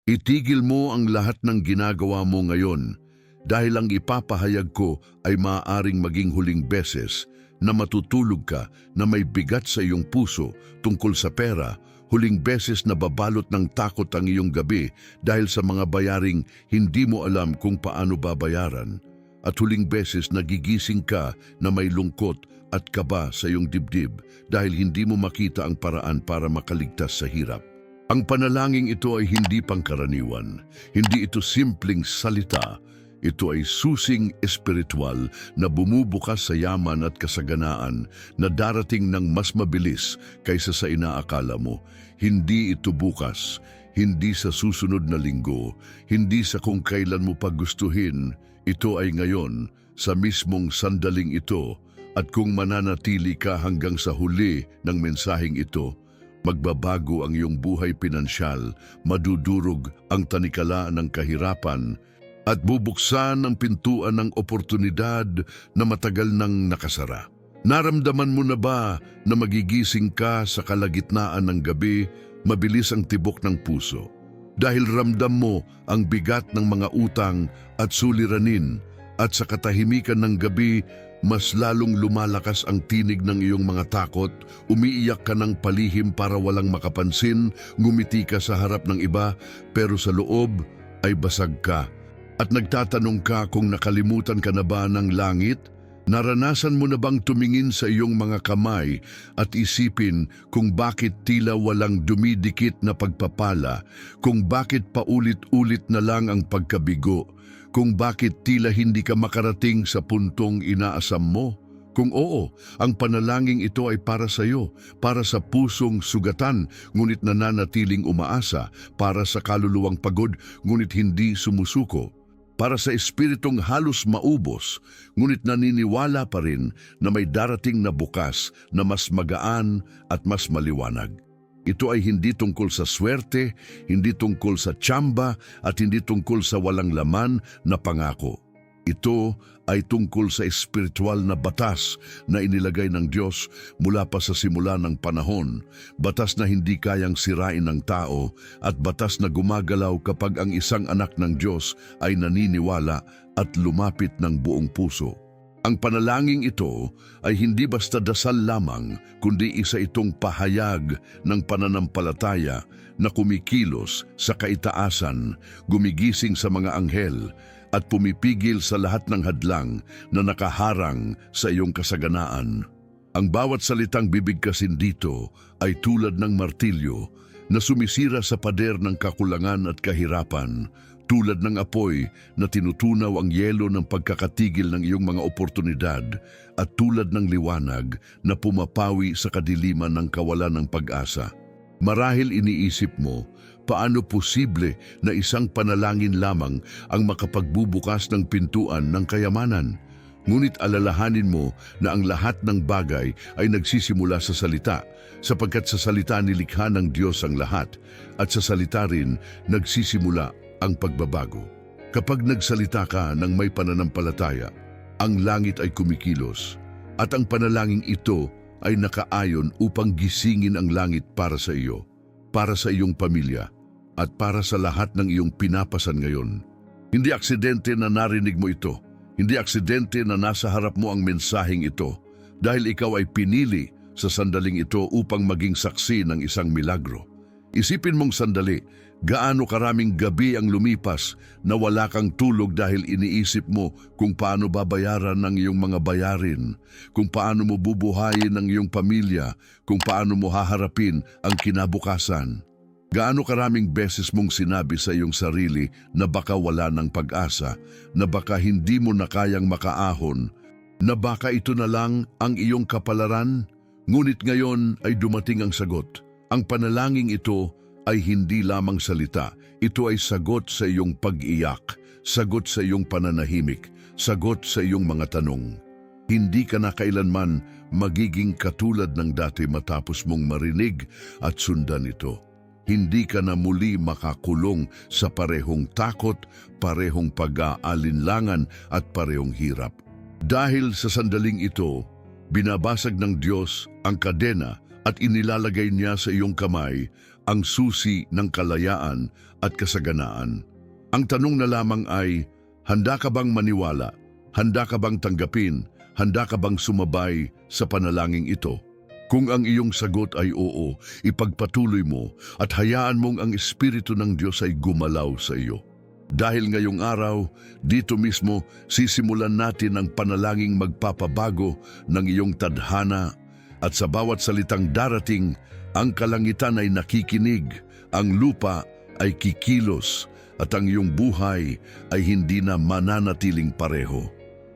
Itigil mo ang lahat ng ginagawa mo ngayon dahil ang ipapahayag ko ay maaaring maging huling beses na matutulog ka na may bigat sa iyong puso tungkol sa pera, huling beses na babalot ng takot ang iyong gabi dahil sa mga bayaring hindi mo alam kung paano babayaran, at huling beses nagigising ka na may lungkot at kaba sa iyong dibdib dahil hindi mo makita ang paraan para makaligtas sa hirap. Ang panalangin ito ay hindi pangkaraniwan, hindi ito simpleng salita. Ito ay susing espiritual na bumubukas sa yaman at kasaganaan na darating ng mas mabilis kaysa sa inaakala mo. Hindi ito bukas, hindi sa susunod na linggo, hindi sa kung kailan mo pagustuhin. Ito ay ngayon, sa mismong sandaling ito, at kung mananatili ka hanggang sa huli ng mensaheng ito, magbabago ang iyong buhay pinansyal, madudurog ang tanikala ng kahirapan, at bubuksan ang pintuan ng oportunidad na matagal nang nakasara. Naramdaman mo na ba na magigising ka sa kalagitnaan ng gabi, mabilis ang tibok ng puso? Dahil ramdam mo ang bigat ng mga utang at suliranin, at sa katahimikan ng gabi, mas lalong lumalakas ang tinig ng iyong mga takot, umiiyak ka ng palihim para walang makapansin, ngumiti ka sa harap ng iba, pero sa loob ay basag ka. At nagtatanong ka kung nakalimutan ka na ba ng langit? Naranasan mo na bang tumingin sa iyong mga kamay at isipin kung bakit tila walang dumidikit na pagpapala, kung bakit paulit-ulit na lang ang pagkabigo, kung bakit tila hindi ka makarating sa puntong inaasam mo? Kung oo, ang panalangin ito ay para sa iyo, para sa pusong sugatan, ngunit nananatiling umaasa, para sa kaluluwang pagod, ngunit hindi sumusuko, para sa espiritong halos maubos, ngunit naniniwala pa rin na may darating na bukas na mas magaan at mas maliwanag. Ito ay hindi tungkol sa swerte, hindi tungkol sa tsamba, at hindi tungkol sa walang laman na pangako. Ito ay tungkol sa espiritual na batas na inilagay ng Diyos mula pa sa simula ng panahon, batas na hindi kayang sirain ng tao, at batas na gumagalaw kapag ang isang anak ng Diyos ay naniniwala at lumapit ng buong puso. Ang panalangin ito ay hindi basta dasal lamang, kundi isa itong pahayag ng pananampalataya na kumikilos sa kaitaasan, gumigising sa mga anghel, at pumipigil sa lahat ng hadlang na nakaharang sa iyong kasaganaan. Ang bawat salitang bibigkasin dito ay tulad ng martilyo na sumisira sa pader ng kakulangan at kahirapan, tulad ng apoy na tinutunaw ang yelo ng pagkakatigil ng iyong mga oportunidad, at tulad ng liwanag na pumapawi sa kadiliman ng kawalan ng pag-asa. Marahil iniisip mo, paano posible na isang panalangin lamang ang makapagbubukas ng pintuan ng kayamanan? Ngunit alalahanin mo na ang lahat ng bagay ay nagsisimula sa salita, sapagkat sa salita nilikha ng Diyos ang lahat, at sa salita rin nagsisimula ang pagbabago. Kapag nagsalita ka ng may pananampalataya, ang langit ay kumikilos, at ang panalangin ito ay nakaayon upang gisingin ang langit para sa iyo, para sa iyong pamilya, at para sa lahat ng iyong pinapasan ngayon. Hindi aksidente na narinig mo ito. Hindi aksidente na nasa harap mo ang mensaheng ito, dahil ikaw ay pinili sa sandaling ito upang maging saksi ng isang milagro. Isipin mong sandali, gaano karaming gabi ang lumipas na wala kang tulog dahil iniisip mo kung paano babayaran ng iyong mga bayarin, kung paano mo bubuhayin ang iyong pamilya, kung paano mo haharapin ang kinabukasan. Gaano karaming beses mong sinabi sa iyong sarili na baka wala ng pag-asa, na baka hindi mo na kayang makaahon, na baka ito na lang ang iyong kapalaran? Ngunit ngayon ay dumating ang sagot. Ang panalangin ito ay hindi lamang salita. Ito ay sagot sa iyong pag-iyak, sagot sa iyong pananahimik, sagot sa iyong mga tanong. Hindi ka na kailanman magiging katulad ng dati matapos mong marinig at sundan ito. Hindi ka na muli makakulong sa parehong takot, parehong pag-aalinlangan at parehong hirap. Dahil sa sandaling ito, binabasag ng Diyos ang kadena at inilalagay niya sa iyong kamay ang susi ng kalayaan at kasaganaan. Ang tanong na lamang ay, handa ka bang maniwala? Handa ka bang tanggapin? Handa ka bang sumabay sa panalangin ito? Kung ang iyong sagot ay oo, ipagpatuloy mo at hayaan mong ang Espiritu ng Diyos ay gumalaw sa iyo. Dahil ngayong araw, dito mismo sisimulan natin ang panalangin magpapabago ng iyong tadhana at sa bawat salitang darating, ang kalangitan ay nakikinig, ang lupa ay kikilos at ang iyong buhay ay hindi na mananatiling pareho.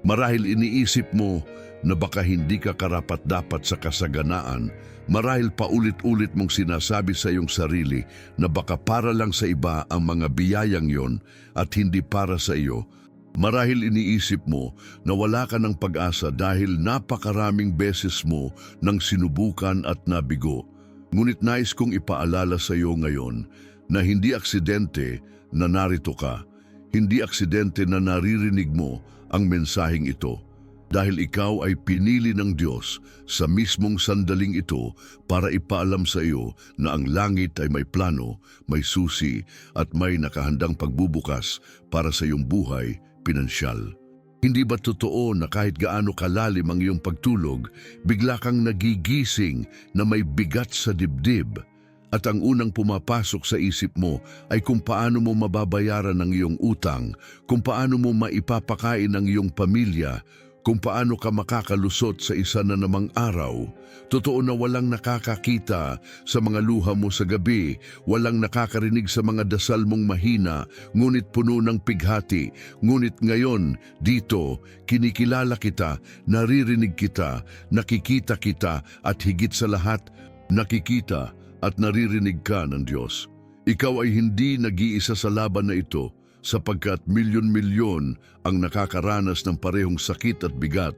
Marahil iniisip mo na baka hindi ka karapat-dapat sa kasaganaan, marahil paulit-ulit mong sinasabi sa iyong sarili na baka para lang sa iba ang mga biyayang yon at hindi para sa iyo. Marahil iniisip mo na wala ka ng pag-asa dahil napakaraming beses mo nang sinubukan at nabigo. Ngunit nais kong ipaalala sa iyo ngayon na hindi aksidente na narito ka, hindi aksidente na naririnig mo ang mensaheng ito. Dahil ikaw ay pinili ng Diyos sa mismong sandaling ito para ipaalam sa iyo na ang langit ay may plano, may susi at may nakahandang pagbubukas para sa iyong buhay pinansyal. Hindi ba totoo na kahit gaano kalalim ang iyong pagtulog, bigla kang nagigising na may bigat sa dibdib? At ang unang pumapasok sa isip mo ay kung paano mo mababayaran ang iyong utang, kung paano mo maipapakain ang iyong pamilya, kung paano ka makakalusot sa isa na namang araw. Totoo na walang nakakakita sa mga luha mo sa gabi, walang nakakarinig sa mga dasal mong mahina, ngunit puno ng pighati. Ngunit ngayon, dito, kinikilala kita, naririnig kita, nakikita kita, at higit sa lahat, nakikita at naririnig ka ng Diyos. Ikaw ay hindi nag-iisa sa laban na ito, sapagkat milyon-milyon ang nakakaranas ng parehong sakit at bigat.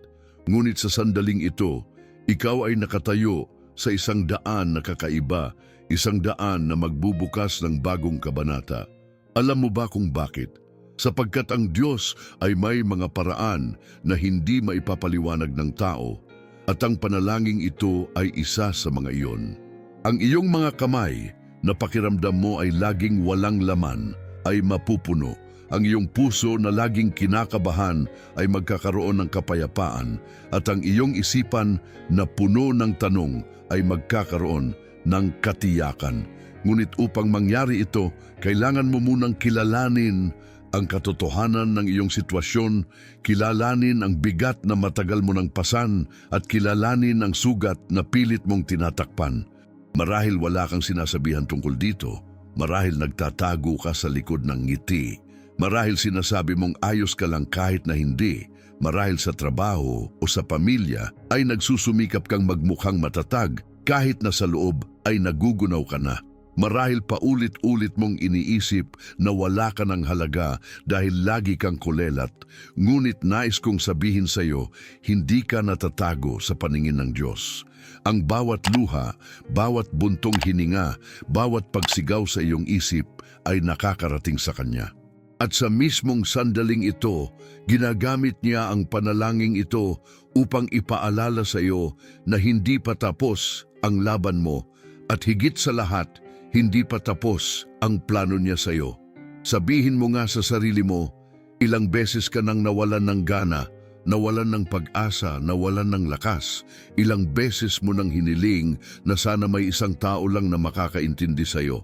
Ngunit sa sandaling ito, ikaw ay nakatayo sa isang daan na kakaiba, isang daan na magbubukas ng bagong kabanata. Alam mo ba kung bakit? Sapagkat ang Diyos ay may mga paraan na hindi maipapaliwanag ng tao, at ang panalangin ito ay isa sa mga iyon. Ang iyong mga kamay na pakiramdam mo ay laging walang laman, ay mapupuno. Ang iyong puso na laging kinakabahan ay magkakaroon ng kapayapaan at ang iyong isipan na puno ng tanong ay magkakaroon ng katiyakan. Ngunit upang mangyari ito, kailangan mo munang kilalanin ang katotohanan ng iyong sitwasyon, kilalanin ang bigat na matagal mo nang pasan at kilalanin ang sugat na pilit mong tinatakpan. Marahil wala kang sinasabihan tungkol dito. Marahil nagtatago ka sa likod ng ngiti. Marahil sinasabi mong ayos ka lang kahit na hindi. Marahil sa trabaho o sa pamilya ay nagsusumikap kang magmukhang matatag kahit na sa loob ay nagugunaw ka na. Marahil paulit-ulit mong iniisip na wala ka ng halaga dahil lagi kang kulelat. Ngunit nais kong sabihin sa iyo, hindi ka natatago sa paningin ng Diyos. Ang bawat luha, bawat buntong hininga, bawat pagsigaw sa iyong isip ay nakakarating sa Kanya. At sa mismong sandaling ito, ginagamit niya ang panalangin ito upang ipaalala sa iyo na hindi pa tapos ang laban mo at higit sa lahat, hindi pa tapos ang plano niya sa iyo. Sabihin mo nga sa sarili mo, ilang beses ka nang nawalan ng gana, nawalan ng pag-asa, nawalan ng lakas. Ilang beses mo nang hiniling na sana may isang tao lang na makakaintindi sa iyo.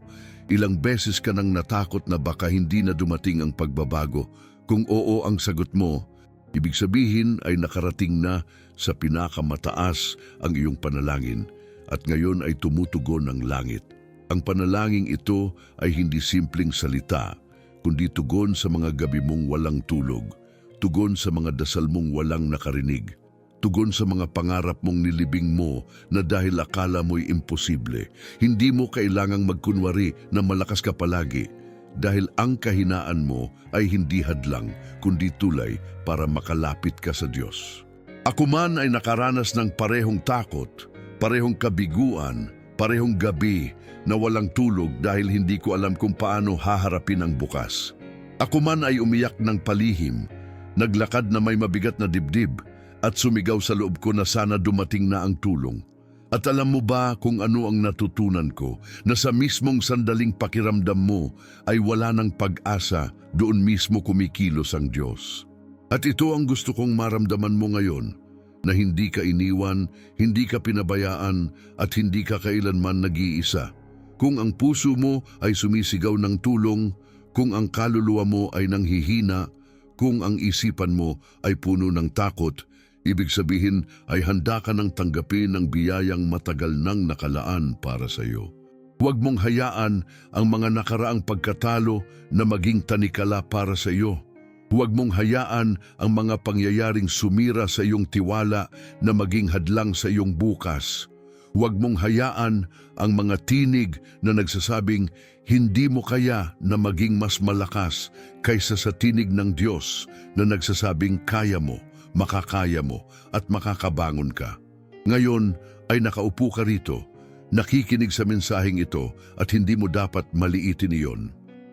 Ilang beses ka nang natakot na baka hindi na dumating ang pagbabago. Kung oo ang sagot mo, ibig sabihin ay nakarating na sa pinakamataas ang iyong panalangin at ngayon ay tumutugon ang langit. Ang panalangin ito ay hindi simpleng salita, kundi tugon sa mga gabi mong walang tulog, tugon sa mga dasal mong walang nakarinig, tugon sa mga pangarap mong nilibing mo na dahil akala mo'y imposible. Hindi mo kailangang magkunwari na malakas ka palagi dahil ang kahinaan mo ay hindi hadlang kundi tulay para makalapit ka sa Diyos. Ako man ay nakaranas ng parehong takot, parehong kabiguan, parehong gabi na walang tulog dahil hindi ko alam kung paano haharapin ang bukas. Ako man ay umiyak ng palihim, naglakad na may mabigat na dibdib at sumigaw sa loob ko na sana dumating na ang tulong. At alam mo ba kung ano ang natutunan ko? Na sa mismong sandaling pakiramdam mo ay wala ng pag-asa, doon mismo kumikilos ang Diyos. At ito ang gusto kong maramdaman mo ngayon, na hindi ka iniwan, hindi ka pinabayaan, at hindi ka kailanman nag-iisa. Kung ang puso mo ay sumisigaw ng tulong, kung ang kaluluwa mo ay nanghihina, kung ang isipan mo ay puno ng takot, ibig sabihin ay handa ka nang tanggapin ang biyayang matagal nang nakalaan para sa iyo. Huwag mong hayaan ang mga nakaraang pagkatalo na maging tanikala para sa iyo. Huwag mong hayaan ang mga pangyayaring sumira sa iyong tiwala na maging hadlang sa iyong bukas. Huwag mong hayaan ang mga tinig na nagsasabing hindi mo kaya na maging mas malakas kaysa sa tinig ng Diyos na nagsasabing kaya mo, makakaya mo at makakabangon ka. Ngayon ay nakaupo ka rito, nakikinig sa mensaheng ito at hindi mo dapat maliitin iyon.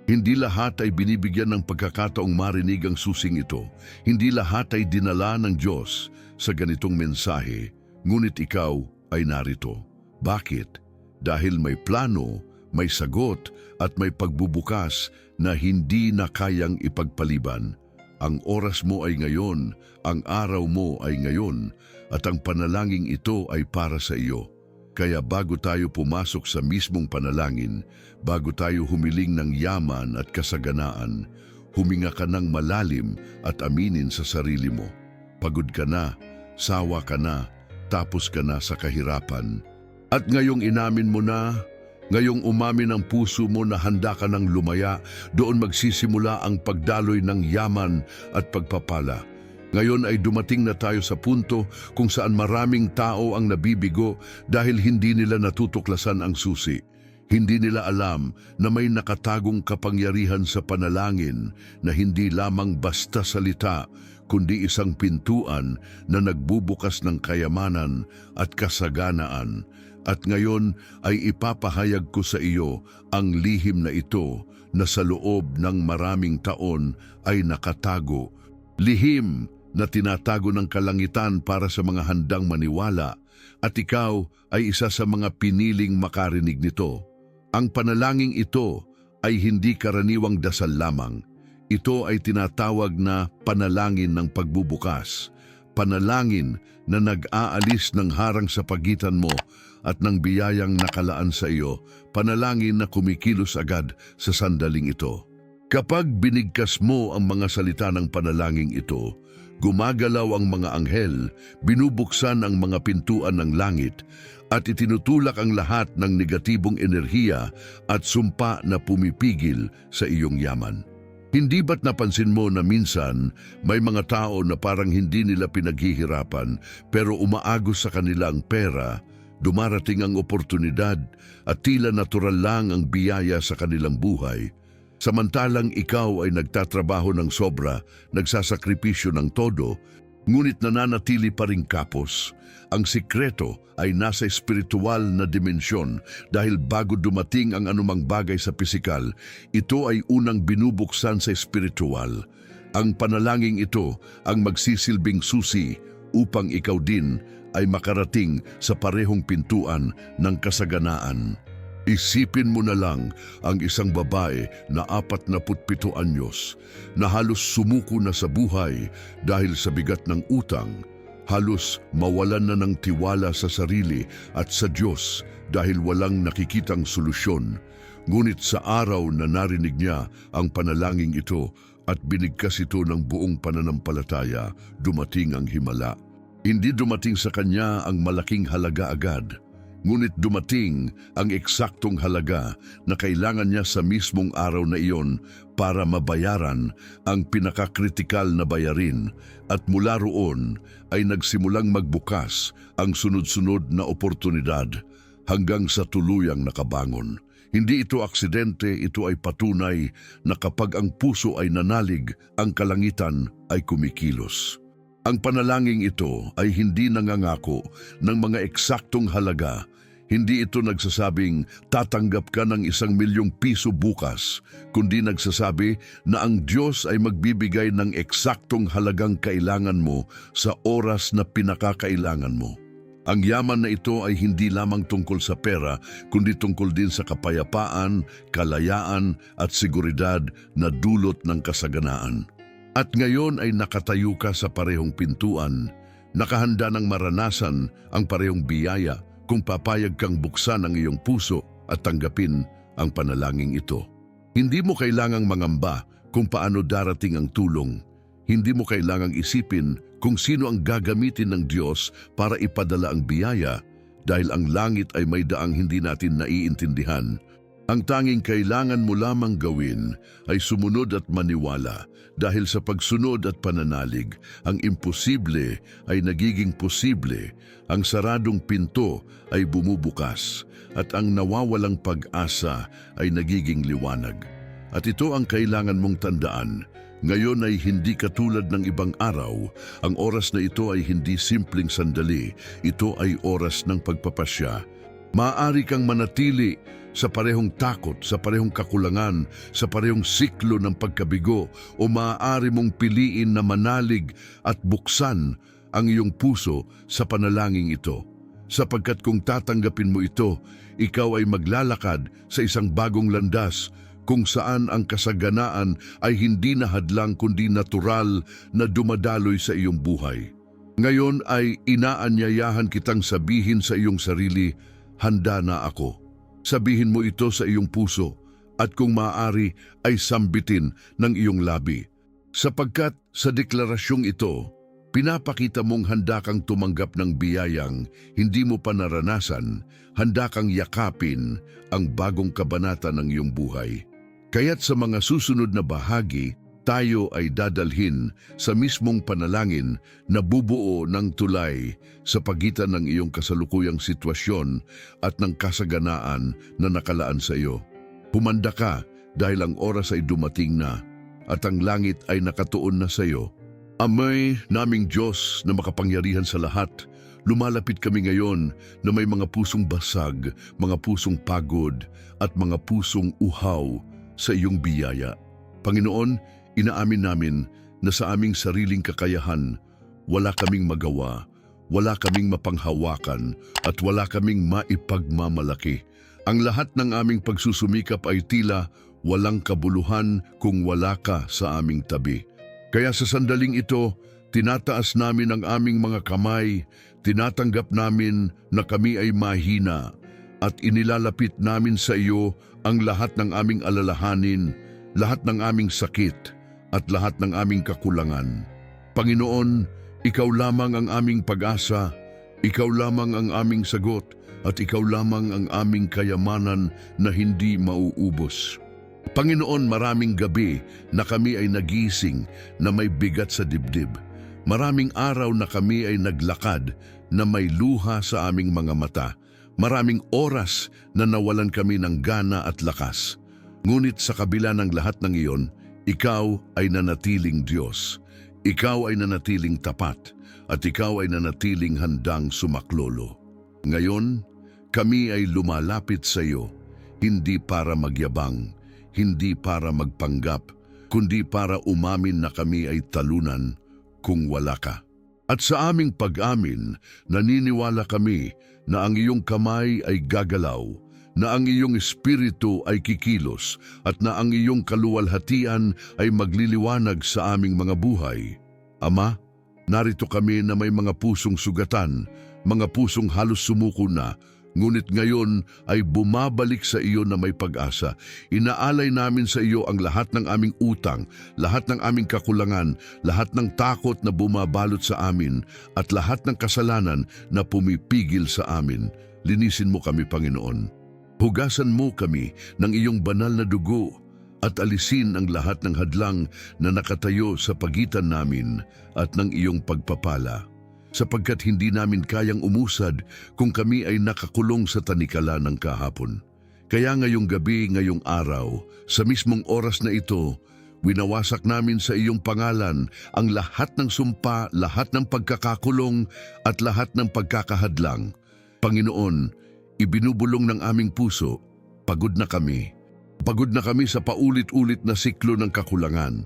Hindi lahat ay binibigyan ng pagkakataong marinig ang susing ito. Hindi lahat ay dinala ng Diyos sa ganitong mensahe, ngunit ikaw ay narito. Bakit? Dahil may plano, may sagot at may pagbubukas na hindi na kayang ipagpaliban. Ang oras mo ay ngayon, ang araw mo ay ngayon, at ang panalangin ito ay para sa iyo. Kaya bago tayo pumasok sa mismong panalangin, bago tayo humiling ng yaman at kasaganaan, huminga ka ng malalim at aminin sa sarili mo. Pagod ka na, sawa ka na, tapos ka na sa kahirapan. At ngayong inamin mo na, ngayong umamin ang puso mo na handa ka ng lumaya, doon magsisimula ang pagdaloy ng yaman at pagpapala. Ngayon ay dumating na tayo sa punto kung saan maraming tao ang nabibigo dahil hindi nila natutuklasan ang susi. Hindi nila alam na may nakatagong kapangyarihan sa panalangin na hindi lamang basta salita, kundi isang pintuan na nagbubukas ng kayamanan at kasaganaan. At ngayon ay ipapahayag ko sa iyo ang lihim na ito na sa loob ng maraming taon ay nakatago. Lihim na tinatago ng kalangitan para sa mga handang maniwala, at ikaw ay isa sa mga piniling makarinig nito. Ang panalangin ito ay hindi karaniwang dasal lamang. Ito ay tinatawag na panalangin ng pagbubukas. Panalangin na nag-aalis ng harang sa pagitan mo at ng biyayang nakalaan sa iyo. Panalangin na kumikilos agad sa sandaling ito. Kapag binigkas mo ang mga salita ng panalangin ito, gumagalaw ang mga anghel, binubuksan ang mga pintuan ng langit, at itinutulak ang lahat ng negatibong enerhiya at sumpa na pumipigil sa iyong yaman. Hindi ba't napansin mo na minsan may mga tao na parang hindi nila pinaghihirapan pero umaagos sa kanila ang pera, dumarating ang oportunidad at tila natural lang ang biyaya sa kanilang buhay? Samantalang ikaw ay nagtatrabaho ng sobra, nagsasakripisyo ng todo, ngunit nananatili pa ring kapos. Ang sikreto ay nasa espiritual na dimensyon dahil bago dumating ang anumang bagay sa pisikal, ito ay unang binubuksan sa espiritual. Ang panalangin ito ang magsisilbing susi upang ikaw din ay makarating sa parehong pintuan ng kasaganaan. Isipin mo na lang ang isang babae na 47 anyos na halos sumuko na sa buhay dahil sa bigat ng utang, halos mawalan na ng tiwala sa sarili at sa Diyos dahil walang nakikitang solusyon. Ngunit sa araw na narinig niya ang panalangin ito at binigkas ito ng buong pananampalataya, dumating ang himala. Hindi dumating sa kanya ang malaking halaga agad, ngunit dumating ang eksaktong halaga na kailangan niya sa mismong araw na iyon para mabayaran ang pinakakritikal na bayarin, at mula roon ay nagsimulang magbukas ang sunod-sunod na oportunidad hanggang sa tuluyang nakabangon. Hindi ito aksidente, ito ay patunay na kapag ang puso ay nanalig, ang kalangitan ay kumikilos. Ang panalangin ito ay hindi nangangako ng mga eksaktong halaga. Hindi ito nagsasabing tatanggap ka ng 1,000,000 piso bukas, kundi nagsasabi na ang Diyos ay magbibigay ng eksaktong halagang kailangan mo sa oras na pinakakailangan mo. Ang yaman na ito ay hindi lamang tungkol sa pera, kundi tungkol din sa kapayapaan, kalayaan at seguridad na dulot ng kasaganaan. At ngayon ay nakatayo ka sa parehong pintuan, nakahanda ng maranasan ang parehong biyaya kung papayag kang buksan ang iyong puso at tanggapin ang panalangin ito. Hindi mo kailangang mangamba kung paano darating ang tulong. Hindi mo kailangang isipin kung sino ang gagamitin ng Diyos para ipadala ang biyaya dahil ang langit ay may daang hindi natin naiintindihan. Ang tanging kailangan mo lamang gawin ay sumunod at maniwala dahil sa pagsunod at pananalig, ang imposible ay nagiging posible, ang saradong pinto ay bumubukas at ang nawawalang pag-asa ay nagiging liwanag. At ito ang kailangan mong tandaan. Ngayon ay hindi katulad ng ibang araw. Ang oras na ito ay hindi simpleng sandali. Ito ay oras ng pagpapasya. Maaari kang manatili sa parehong takot, sa parehong kakulangan, sa parehong siklo ng pagkabigo, o maaari mong piliin na manalig at buksan ang iyong puso sa panalangin ito. Sapagkat kung tatanggapin mo ito, ikaw ay maglalakad sa isang bagong landas kung saan ang kasaganaan ay hindi na hadlang kundi natural na dumadaloy sa iyong buhay. Ngayon ay inaanyayahan kitang sabihin sa iyong sarili, handa na ako. Sabihin mo ito sa iyong puso at kung maaari ay sambitin ng iyong labi. Sapagkat sa deklarasyong ito, pinapakita mong handa kang tumanggap ng biyayang hindi mo pa naranasan, handa kang yakapin ang bagong kabanata ng iyong buhay. Kaya't sa mga susunod na bahagi, tayo ay dadalhin sa mismong panalangin na bubuo ng tulay sa pagitan ng iyong kasalukuyang sitwasyon at ng kasaganaan na nakalaan sa iyo. Humanda ka dahil ang oras ay dumating na at ang langit ay nakatuon na sa iyo. Amay naming Diyos na makapangyarihan sa lahat, lumalapit kami ngayon na may mga pusong basag, mga pusong pagod at mga pusong uhaw sa iyong biyaya. Panginoon, inaamin namin na sa aming sariling kakayahan, wala kaming magawa, wala kaming mapanghawakan, at wala kaming maipagmamalaki. Ang lahat ng aming pagsusumikap ay tila walang kabuluhan kung wala ka sa aming tabi. Kaya sa sandaling ito, tinataas namin ang aming mga kamay, tinatanggap namin na kami ay mahina, at inilalapit namin sa iyo ang lahat ng aming alalahanin, lahat ng aming sakit, at lahat ng aming kakulangan. Panginoon, ikaw lamang ang aming pag-asa, ikaw lamang ang aming sagot, at ikaw lamang ang aming kayamanan na hindi mauubos. Panginoon, maraming gabi na kami ay nagising na may bigat sa dibdib. Maraming araw na kami ay naglakad na may luha sa aming mga mata. Maraming oras na nawalan kami ng gana at lakas. Ngunit sa kabila ng lahat ng iyon, ikaw ay nanatiling Diyos. Ikaw ay nanatiling tapat at ikaw ay nanatiling handang sumaklolo. Ngayon, kami ay lumalapit sa iyo, hindi para magyabang, hindi para magpanggap, kundi para umamin na kami ay talunan kung wala ka. At sa aming pag-amin, naniniwala kami na ang iyong kamay ay gagalaw, na ang iyong espiritu ay kikilos, at na ang iyong kaluwalhatian ay magliliwanag sa aming mga buhay. Ama, narito kami na may mga pusong sugatan, mga pusong halos sumuko na, ngunit ngayon ay bumabalik sa iyo na may pag-asa. Inaalay namin sa iyo ang lahat ng aming utang, lahat ng aming kakulangan, lahat ng takot na bumabalot sa amin, at lahat ng kasalanan na pumipigil sa amin. Linisin mo kami, Panginoon. Hugasan mo kami ng iyong banal na dugo at alisin ang lahat ng hadlang na nakatayo sa pagitan namin at ng iyong pagpapala. Sapagkat hindi namin kayang umusad kung kami ay nakakulong sa tanikala ng kahapon. Kaya ngayong gabi, ngayong araw, sa mismong oras na ito, winawasak namin sa iyong pangalan ang lahat ng sumpa, lahat ng pagkakakulong at lahat ng pagkakahadlang. Panginoon, ibinubulong ng aming puso, pagod na kami. Pagod na kami sa paulit-ulit na siklo ng kakulangan.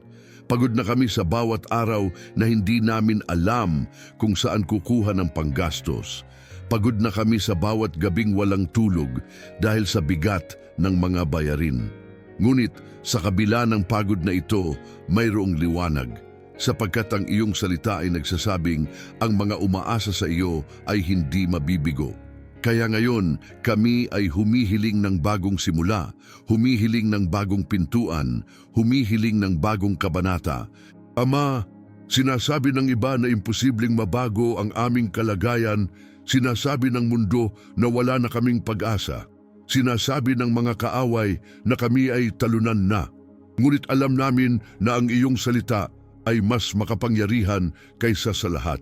Pagod na kami sa bawat araw na hindi namin alam kung saan kukuha ng panggastos. Pagod na kami sa bawat gabing walang tulog dahil sa bigat ng mga bayarin. Ngunit sa kabila ng pagod na ito, mayroong liwanag, sapagkat ang iyong salita ay nagsasabing ang mga umaasa sa iyo ay hindi mabibigo. Kaya ngayon, kami ay humihiling ng bagong simula, humihiling ng bagong pintuan, humihiling ng bagong kabanata. Ama, sinasabi ng iba na imposibleng mabago ang aming kalagayan. Sinasabi ng mundo na wala na kaming pag-asa. Sinasabi ng mga kaaway na kami ay talunan na. Ngunit alam namin na ang iyong salita ay mas makapangyarihan kaysa sa lahat.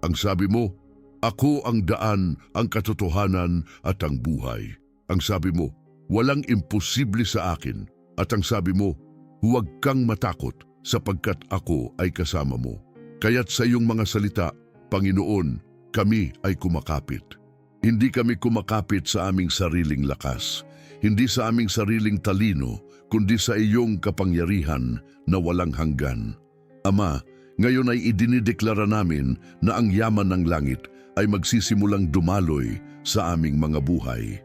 Ang sabi mo, ako ang daan, ang katotohanan at ang buhay. Ang sabi mo, walang imposible sa akin. At ang sabi mo, huwag kang matakot sapagkat ako ay kasama mo. Kaya't sa iyong mga salita, Panginoon, kami ay kumakapit. Hindi kami kumakapit sa aming sariling lakas, hindi sa aming sariling talino, kundi sa iyong kapangyarihan na walang hanggan. Ama, ngayon ay idinideklara namin na ang yaman ng langit ay magsisimulang dumaloy sa aming mga buhay.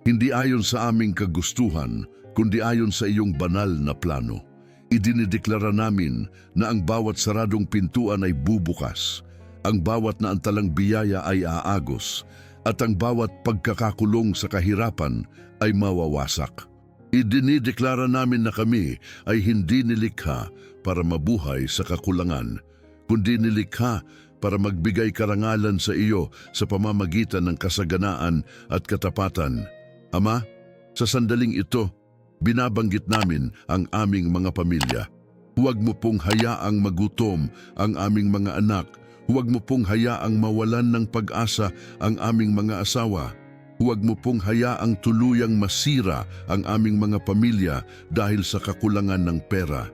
Hindi ayon sa aming kagustuhan, kundi ayon sa iyong banal na plano. Idinideklara namin na ang bawat saradong pintuan ay bubukas, ang bawat naantalang biyaya ay aagos, at ang bawat pagkakakulong sa kahirapan ay mawawasak. Idinideklara namin na kami ay hindi nilikha para mabuhay sa kakulangan, kundi nilikha para magbigay karangalan sa iyo sa pamamagitan ng kasaganaan at katapatan. Ama, sa sandaling ito, binabanggit namin ang aming mga pamilya. Huwag mo pong hayaang magutom ang aming mga anak. Huwag mo pong hayaang mawalan ng pag-asa ang aming mga asawa. Huwag mo pong hayaang tuluyang masira ang aming mga pamilya dahil sa kakulangan ng pera.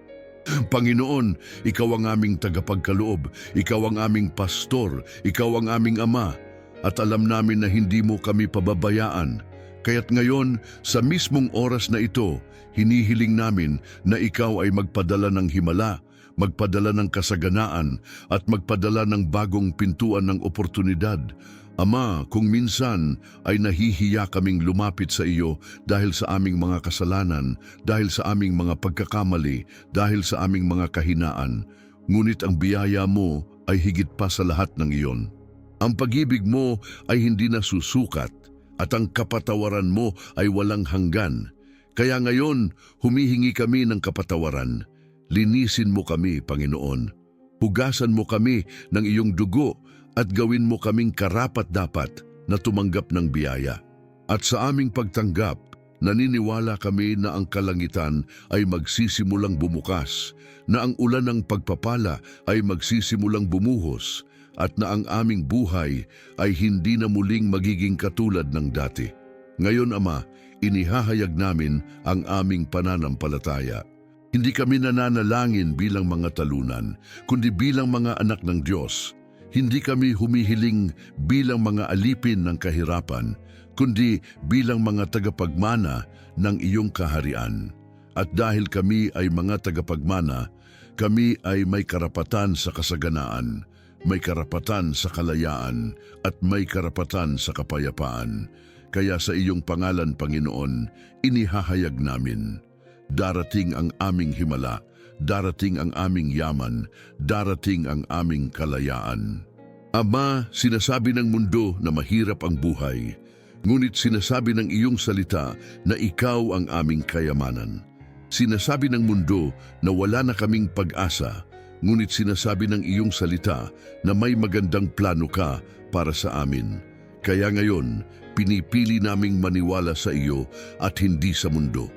Panginoon, Ikaw ang aming tagapagkaloob, Ikaw ang aming pastor, Ikaw ang aming ama, at alam namin na hindi mo kami pababayaan. Kaya't ngayon, sa mismong oras na ito, hinihiling namin na Ikaw ay magpadala ng himala, magpadala ng kasaganaan at magpadala ng bagong pintuan ng oportunidad. Ama, kung minsan ay nahihiya kaming lumapit sa iyo dahil sa aming mga kasalanan, dahil sa aming mga pagkakamali, dahil sa aming mga kahinaan, ngunit ang biyaya mo ay higit pa sa lahat ng iyon. Ang pag-ibig mo ay hindi nasusukat at ang kapatawaran mo ay walang hanggan. Kaya ngayon, humihingi kami ng kapatawaran. Linisin mo kami, Panginoon. Hugasan mo kami ng iyong dugo at gawin mo kaming karapat-dapat na tumanggap ng biyaya. At sa aming pagtanggap, naniniwala kami na ang kalangitan ay magsisimulang bumukas, na ang ulan ng pagpapala ay magsisimulang bumuhos, at na ang aming buhay ay hindi na muling magiging katulad ng dati. Ngayon, Ama, inihahayag namin ang aming pananampalataya. Hindi kami nananalangin bilang mga talunan, kundi bilang mga anak ng Diyos. Hindi kami humihiling bilang mga alipin ng kahirapan, kundi bilang mga tagapagmana ng iyong kaharian. At dahil kami ay mga tagapagmana, kami ay may karapatan sa kasaganaan, may karapatan sa kalayaan, at may karapatan sa kapayapaan. Kaya sa iyong pangalan, Panginoon, inihahayag namin, darating ang aming himala, darating ang aming yaman, darating ang aming kalayaan. Ama, sinasabi ng mundo na mahirap ang buhay, ngunit sinasabi ng iyong salita na ikaw ang aming kayamanan. Sinasabi ng mundo na wala na kaming pag-asa, ngunit sinasabi ng iyong salita na may magandang plano ka para sa amin. Kaya ngayon, pinipili naming maniwala sa iyo at hindi sa mundo.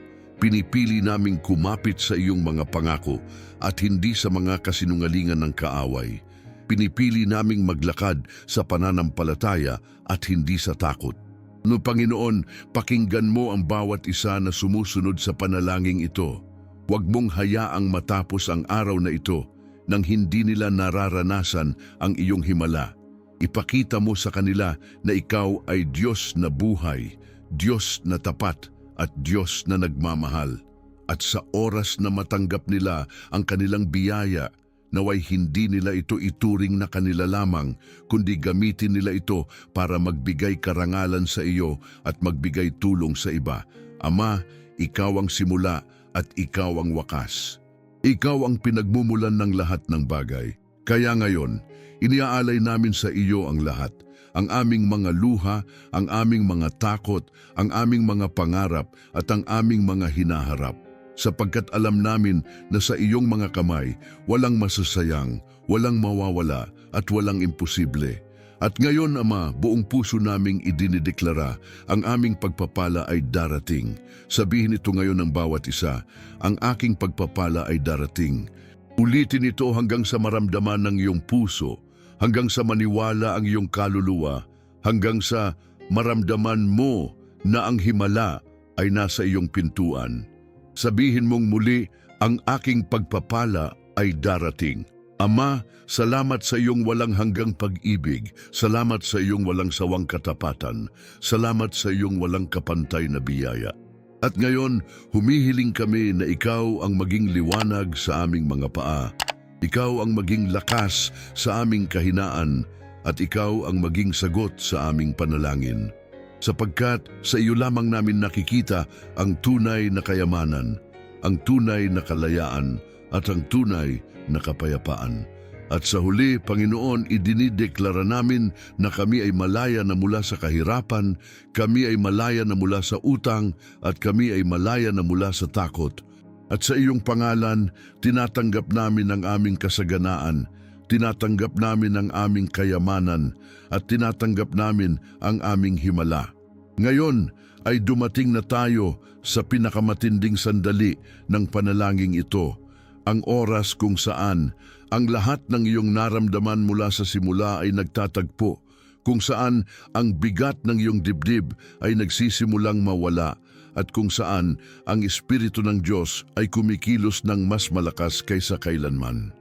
Pinipili naming kumapit sa iyong mga pangako at hindi sa mga kasinungalingan ng kaaway. Pinipili naming maglakad sa pananampalataya at hindi sa takot. No Panginoon, pakinggan mo ang bawat isa na sumusunod sa panalangin ito. Huwag mong hayaang matapos ang araw na ito nang hindi nila nararanasan ang iyong himala. Ipakita mo sa kanila na ikaw ay Diyos na buhay, Diyos na tapat, at Diyos na nagmamahal. At sa oras na matanggap nila ang kanilang biyaya, Naway hindi nila ito ituring na kanila lamang, kundi gamitin nila ito para magbigay karangalan sa iyo at magbigay tulong sa iba. Ama, ikaw ang simula at ikaw ang wakas. Ikaw ang pinagmumulan ng lahat ng bagay. Kaya ngayon, iniaalay namin sa iyo ang lahat. Ang aming mga luha, ang aming mga takot, ang aming mga pangarap at ang aming mga hinaharap. Sapagkat alam namin na sa iyong mga kamay, walang masasayang, walang mawawala at walang imposible. At ngayon, Ama, buong puso naming idinideklara, ang aming pagpapala ay darating. Sabihin ito ngayon ng bawat isa, ang aking pagpapala ay darating. Ulitin ito hanggang sa maramdaman ng iyong puso, hanggang sa maniwala ang iyong kaluluwa, hanggang sa maramdaman mo na ang himala ay nasa iyong pintuan. Sabihin mong muli, ang aking pagpapala ay darating. Ama, salamat sa iyong walang hanggang pag-ibig. Salamat sa iyong walang sawang katapatan. Salamat sa iyong walang kapantay na biyaya. At ngayon, humihiling kami na ikaw ang maging liwanag sa aming mga paa. Ikaw ang maging lakas sa aming kahinaan at ikaw ang maging sagot sa aming panalangin. Sapagkat sa iyo lamang namin nakikita ang tunay na kayamanan, ang tunay na kalayaan at ang tunay na kapayapaan. At sa huli, Panginoon, idinideklara namin na kami ay malaya na mula sa kahirapan, kami ay malaya na mula sa utang, at kami ay malaya na mula sa takot. At sa iyong pangalan, tinatanggap namin ang aming kasaganaan, tinatanggap namin ang aming kayamanan, at tinatanggap namin ang aming himala. Ngayon ay dumating na tayo sa pinakamatinding sandali ng panalangin ito, ang oras kung saan ang lahat ng iyong naramdaman mula sa simula ay nagtatagpo, kung saan ang bigat ng iyong dibdib ay nagsisimulang mawala, at kung saan ang Espiritu ng Diyos ay kumikilos ng mas malakas kaysa kailanman.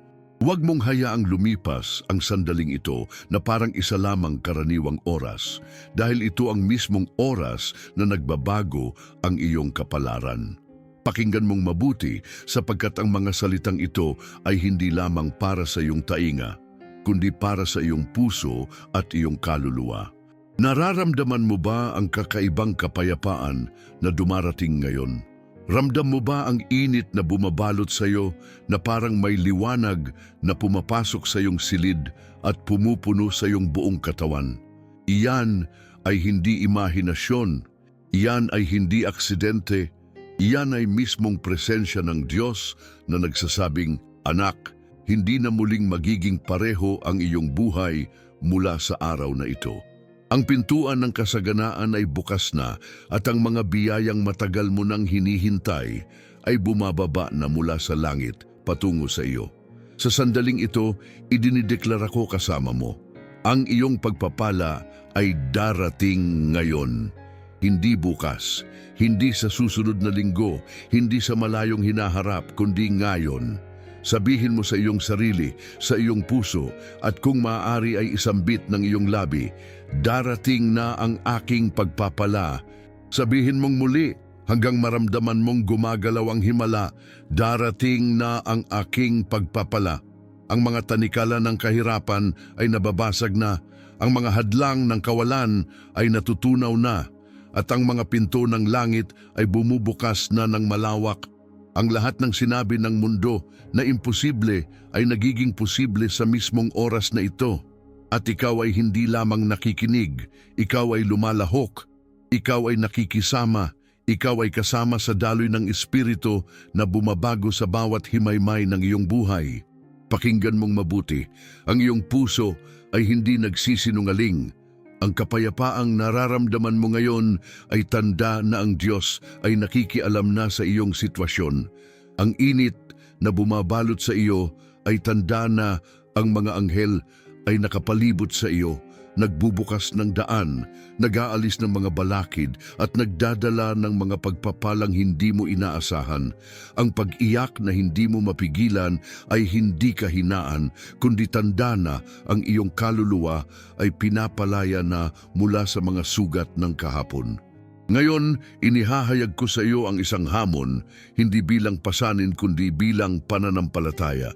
Huwag mong hayaang lumipas ang sandaling ito na parang isa lamang karaniwang oras, dahil ito ang mismong oras na nagbabago ang iyong kapalaran. Pakinggan mong mabuti sapagkat ang mga salitang ito ay hindi lamang para sa iyong tainga, kundi para sa iyong puso at iyong kaluluwa. Nararamdaman mo ba ang kakaibang kapayapaan na dumarating ngayon? Ramdam mo ba ang init na bumabalot sa iyo na parang may liwanag na pumapasok sa iyong silid at pumupuno sa iyong buong katawan? Iyan ay hindi imahinasyon, iyan ay hindi aksidente, iyan ay mismong presensya ng Diyos na nagsasabing, "Anak, hindi na muling magiging pareho ang iyong buhay mula sa araw na ito." Ang pintuan ng kasaganaan ay bukas na at ang mga biyayang matagal mo nang hinihintay ay bumababa na mula sa langit patungo sa iyo. Sa sandaling ito, idinideklara ko kasama mo. Ang iyong pagpapala ay darating ngayon. Hindi bukas, hindi sa susunod na linggo, hindi sa malayong hinaharap, kundi ngayon. Sabihin mo sa iyong sarili, sa iyong puso, at kung maaari ay isambit ng iyong labi, darating na ang aking pagpapala. Sabihin mong muli, hanggang maramdaman mong gumagalaw ang himala, darating na ang aking pagpapala. Ang mga tanikala ng kahirapan ay nababasag na, ang mga hadlang ng kawalan ay natutunaw na, at ang mga pinto ng langit ay bumubukas na ng malawak. Ang lahat ng sinabi ng mundo na imposible ay nagiging posible sa mismong oras na ito. At ikaw ay hindi lamang nakikinig, ikaw ay lumalahok, ikaw ay nakikisama, ikaw ay kasama sa daloy ng Espiritu na bumabago sa bawat himaymay ng iyong buhay. Pakinggan mong mabuti, ang iyong puso ay hindi nagsisinungaling. Ang kapayapaang nararamdaman mo ngayon ay tanda na ang Diyos ay nakikialam na sa iyong sitwasyon. Ang init na bumabalot sa iyo ay tanda na ang mga anghel ay nakapalibot sa iyo, nagbubukas ng daan, nag-aalis ng mga balakid at nagdadala ng mga pagpapalang hindi mo inaasahan. Ang pag-iyak na hindi mo mapigilan ay hindi kahinaan, kundi tanda na ang iyong kaluluwa ay pinapalaya na mula sa mga sugat ng kahapon. Ngayon, inihahayag ko sa iyo ang isang hamon, hindi bilang pasanin kundi bilang pananampalataya.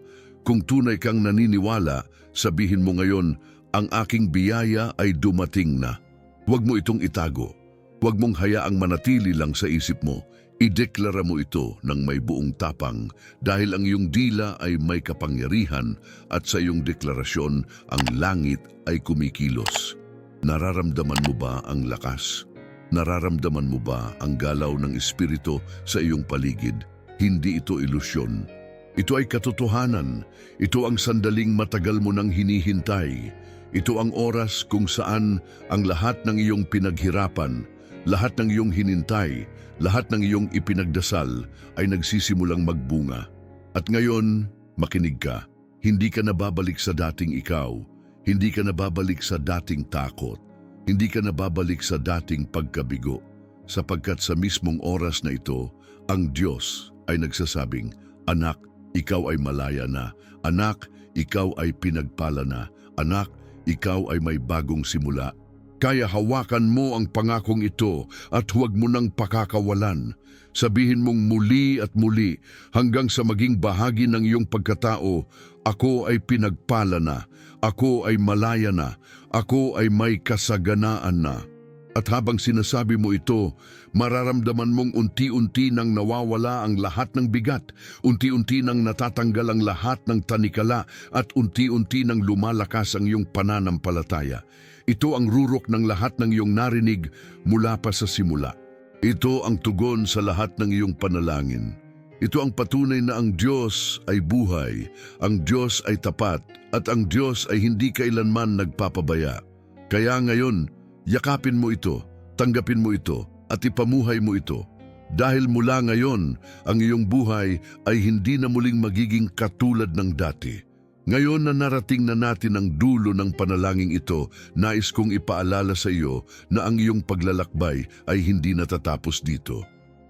Kung tunay kang naniniwala, sabihin mo ngayon, ang aking biyaya ay dumating na. Huwag mo itong itago. Huwag mong hayaang manatili lang sa isip mo. Ideklara mo ito ng may buong tapang dahil ang iyong dila ay may kapangyarihan at sa iyong deklarasyon ang langit ay kumikilos. Nararamdaman mo ba ang lakas? Nararamdaman mo ba ang galaw ng Espiritu sa iyong paligid? Hindi ito ilusyon. Ito ay katotohanan. Ito ang sandaling matagal mo nang hinihintay. Ito ang oras kung saan ang lahat ng iyong pinaghirapan, lahat ng iyong hinintay, lahat ng iyong ipinagdasal ay nagsisimulang magbunga. At ngayon, makinig ka. Hindi ka nababalik sa dating ikaw. Hindi ka nababalik sa dating takot. Hindi ka nababalik sa dating pagkabigo. Sapagkat sa mismong oras na ito, ang Diyos ay nagsasabing, "Anak, ikaw ay malaya na. Anak, ikaw ay pinagpala na. Anak, ikaw ay may bagong simula." Kaya hawakan mo ang pangakong ito at huwag mo nang pakakawalan. Sabihin mong muli at muli hanggang sa maging bahagi ng iyong pagkatao, "Ako ay pinagpala na. Ako ay malaya na. Ako ay may kasaganaan na." At habang sinasabi mo ito, mararamdaman mong unti-unti nang nawawala ang lahat ng bigat, unti-unti nang natatanggal ang lahat ng tanikala, at unti-unti nang lumalakas ang iyong pananampalataya. Ito ang rurok ng lahat ng iyong narinig mula pa sa simula. Ito ang tugon sa lahat ng iyong panalangin. Ito ang patunay na ang Diyos ay buhay, ang Diyos ay tapat, at ang Diyos ay hindi kailanman nagpapabaya. Kaya ngayon, yakapin mo ito, tanggapin mo ito, at ipamuhay mo ito. Dahil mula ngayon, ang iyong buhay ay hindi na muling magiging katulad ng dati. Ngayon na narating na natin ang dulo ng panalangin ito, nais kong ipaalala sa iyo na ang iyong paglalakbay ay hindi natatapos dito.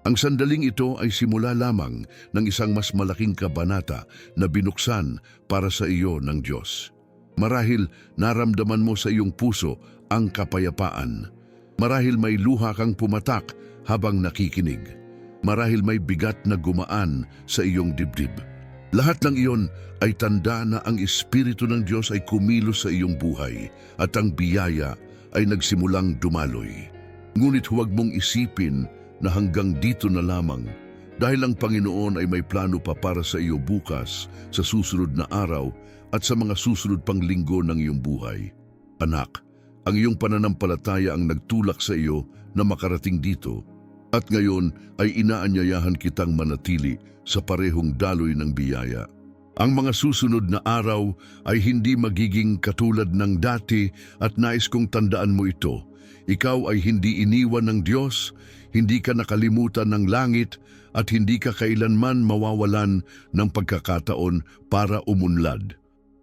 Ang sandaling ito ay simula lamang ng isang mas malaking kabanata na binuksan para sa iyo ng Diyos. Marahil naramdaman mo sa iyong puso ang kapayapaan. Marahil may luha kang pumatak habang nakikinig. Marahil may bigat na gumaan sa iyong dibdib. Lahat ng iyon ay tanda na ang Espiritu ng Diyos ay kumilos sa iyong buhay at ang biyaya ay nagsimulang dumaloy. Ngunit huwag mong isipin na hanggang dito na lamang dahil ang Panginoon ay may plano pa para sa iyo bukas, sa susunod na araw at sa mga susunod pang linggo ng iyong buhay. Anak, ang iyong pananampalataya ang nagtulak sa iyo na makarating dito at ngayon ay inaanyayahan kitang manatili sa parehong daloy ng biyaya. Ang mga susunod na araw ay hindi magiging katulad ng dati at nais kong tandaan mo ito. Ikaw ay hindi iniwan ng Diyos, hindi ka nakalimutan ng langit at hindi ka kailanman mawawalan ng pagkakataon para umunlad.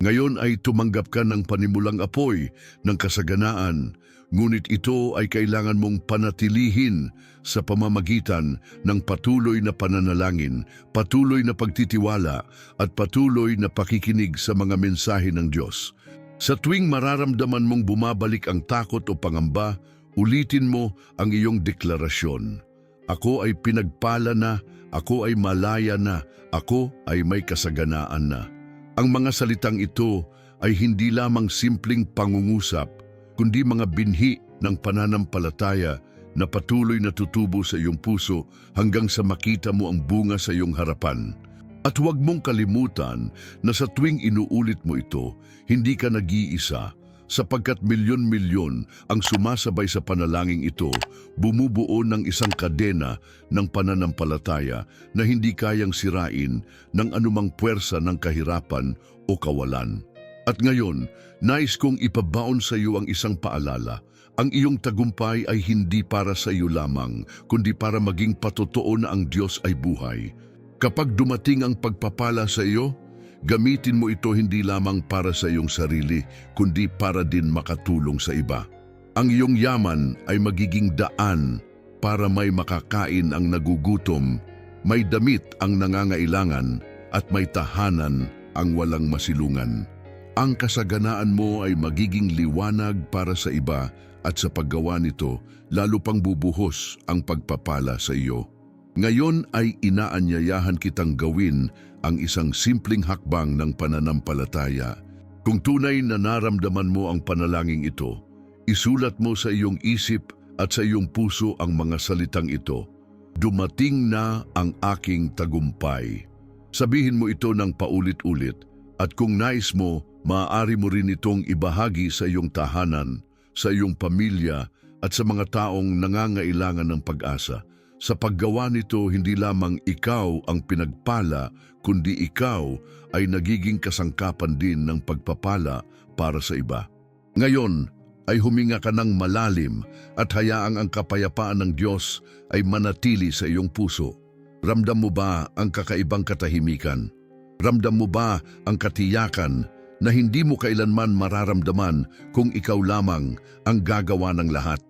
Ngayon ay tumanggap ka ng panimulang apoy ng kasaganaan, ngunit ito ay kailangan mong panatilihin sa pamamagitan ng patuloy na pananalangin, patuloy na pagtitiwala at patuloy na pakikinig sa mga mensahe ng Diyos. Sa tuwing mararamdaman mong bumabalik ang takot o pangamba, ulitin mo ang iyong deklarasyon. Ako ay pinagpala na, ako ay malaya na, ako ay may kasaganaan na. Ang mga salitang ito ay hindi lamang simpleng pangungusap, kundi mga binhi ng pananampalataya na patuloy na tutubo sa iyong puso hanggang sa makita mo ang bunga sa iyong harapan. At huwag mong kalimutan na sa tuwing inuulit mo ito, hindi ka nag-iisa, sapagkat milyon-milyon ang sumasabay sa panalangin ito, bumubuo ng isang kadena ng pananampalataya na hindi kayang sirain ng anumang puwersa ng kahirapan o kawalan. At ngayon, nais kong ipabaon sa iyo ang isang paalala. Ang iyong tagumpay ay hindi para sa iyo lamang, kundi para maging patotoo na ang Diyos ay buhay. Kapag dumating ang pagpapala sa iyo, gamitin mo ito hindi lamang para sa iyong sarili, kundi para din makatulong sa iba. Ang iyong yaman ay magiging daan para may makakain ang nagugutom, may damit ang nangangailangan, at may tahanan ang walang masilungan. Ang kasaganaan mo ay magiging liwanag para sa iba at sa paggawa nito, lalo pang bubuhos ang pagpapala sa iyo. Ngayon ay inaanyayahan kitang gawin ang isang simpleng hakbang ng pananampalataya. Kung tunay na naramdaman mo ang panalangin ito, isulat mo sa iyong isip at sa iyong puso ang mga salitang ito. Dumating na ang aking tagumpay. Sabihin mo ito ng paulit-ulit at kung nais mo, maaari mo rin itong ibahagi sa iyong tahanan, sa iyong pamilya at sa mga taong nangangailangan ng pag-asa. Sa paggawa nito, hindi lamang ikaw ang pinagpala, kundi ikaw ay nagiging kasangkapan din ng pagpapala para sa iba. Ngayon ay huminga ka ng malalim at hayaang ang kapayapaan ng Diyos ay manatili sa iyong puso. Ramdam mo ba ang kakaibang katahimikan? Ramdam mo ba ang katiyakan na hindi mo kailanman mararamdaman kung ikaw lamang ang gagawa ng lahat?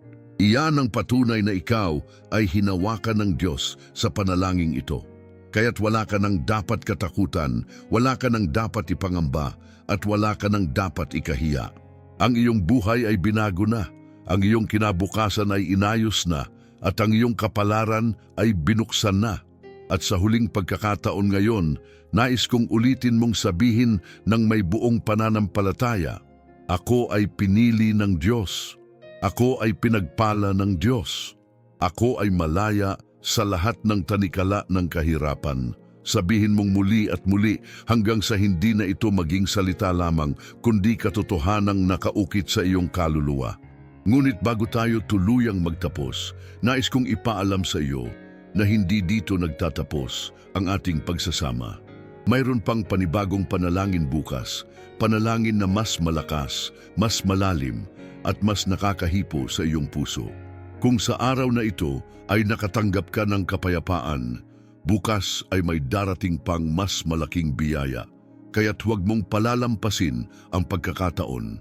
Iyan ang patunay na ikaw ay hinawakan ng Diyos sa panalangin ito. Kaya't wala ka nang dapat katakutan, wala ka nang dapat ipangamba, at wala ka nang dapat ikahiya. Ang iyong buhay ay binago na, ang iyong kinabukasan ay inayos na, at ang iyong kapalaran ay binuksan na. At sa huling pagkakataon ngayon, nais kong ulitin mong sabihin ng may buong pananampalataya, ako ay pinili ng Diyos. Ako ay pinagpala ng Diyos. Ako ay malaya sa lahat ng tanikala ng kahirapan. Sabihin mong muli at muli hanggang sa hindi na ito maging salita lamang, kundi katotohanang nakaukit sa iyong kaluluwa. Ngunit bago tayo tuluyang magtapos, nais kong ipaalam sa iyo na hindi dito nagtatapos ang ating pagsasama. Mayroon pang panibagong panalangin bukas, panalangin na mas malakas, mas malalim, at mas nakakahipo sa iyong puso. Kung sa araw na ito ay nakatanggap ka ng kapayapaan, bukas ay may darating pang mas malaking biyaya. Kaya't huwag mong palalampasin ang pagkakataon.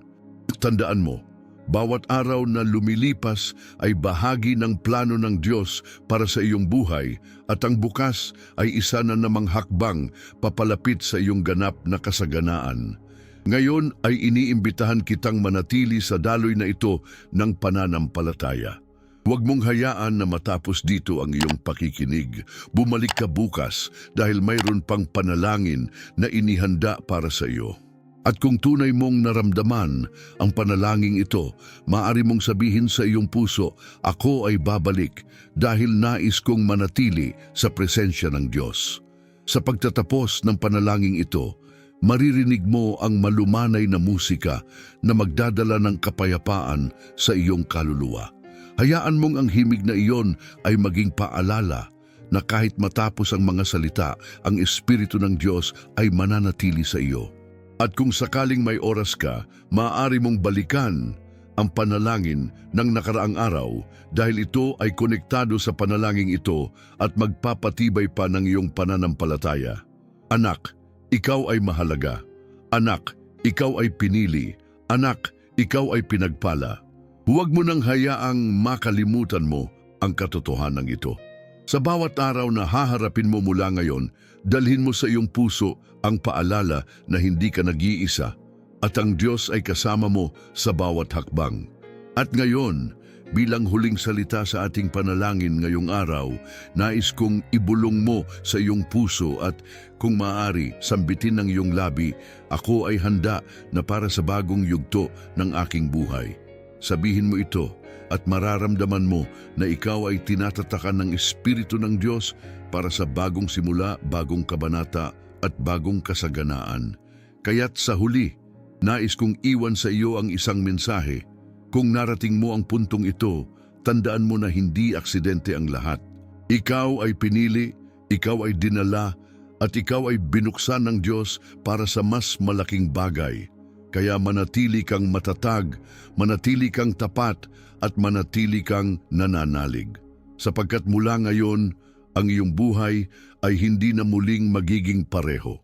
Tandaan mo, bawat araw na lumilipas ay bahagi ng plano ng Diyos para sa iyong buhay at ang bukas ay isa na namang hakbang papalapit sa iyong ganap na kasaganaan. Ngayon ay iniimbitahan kitang manatili sa daloy na ito ng pananampalataya. Huwag mong hayaan na matapos dito ang iyong pakikinig. Bumalik ka bukas dahil mayroon pang panalangin na inihanda para sa iyo. At kung tunay mong naramdaman ang panalangin ito, maaari mong sabihin sa iyong puso, ako ay babalik dahil nais kong manatili sa presensya ng Diyos. Sa pagtatapos ng panalangin ito, maririnig mo ang malumanay na musika na magdadala ng kapayapaan sa iyong kaluluwa. Hayaan mong ang himig na iyon ay maging paalala na kahit matapos ang mga salita, ang Espiritu ng Diyos ay mananatili sa iyo. At kung sakaling may oras ka, maaari mong balikan ang panalangin ng nakaraang araw dahil ito ay konektado sa panalangin ito at magpapatibay pa ng iyong pananampalataya. Anak, ikaw ay mahalaga. Anak, ikaw ay pinili. Anak, ikaw ay pinagpala. Huwag mo nang hayaang makalimutan mo ang katotohanan ito. Sa bawat araw na haharapin mo mula ngayon, dalhin mo sa iyong puso ang paalala na hindi ka nag-iisa at ang Diyos ay kasama mo sa bawat hakbang. At ngayon, bilang huling salita sa ating panalangin ngayong araw, nais kong ibulong mo sa iyong puso at kung maaari, sambitin ng iyong labi, ako ay handa na para sa bagong yugto ng aking buhay. Sabihin mo ito at mararamdaman mo na ikaw ay tinatatakan ng Espiritu ng Diyos para sa bagong simula, bagong kabanata at bagong kasaganaan. Kaya't sa huli, nais kong iwan sa iyo ang isang mensahe. Kung narating mo ang puntong ito, tandaan mo na hindi aksidente ang lahat. Ikaw ay pinili, ikaw ay dinala, at ikaw ay binuksan ng Diyos para sa mas malaking bagay. Kaya manatili kang matatag, manatili kang tapat, at manatili kang nananalig. Sapagkat mula ngayon, ang iyong buhay ay hindi na muling magiging pareho.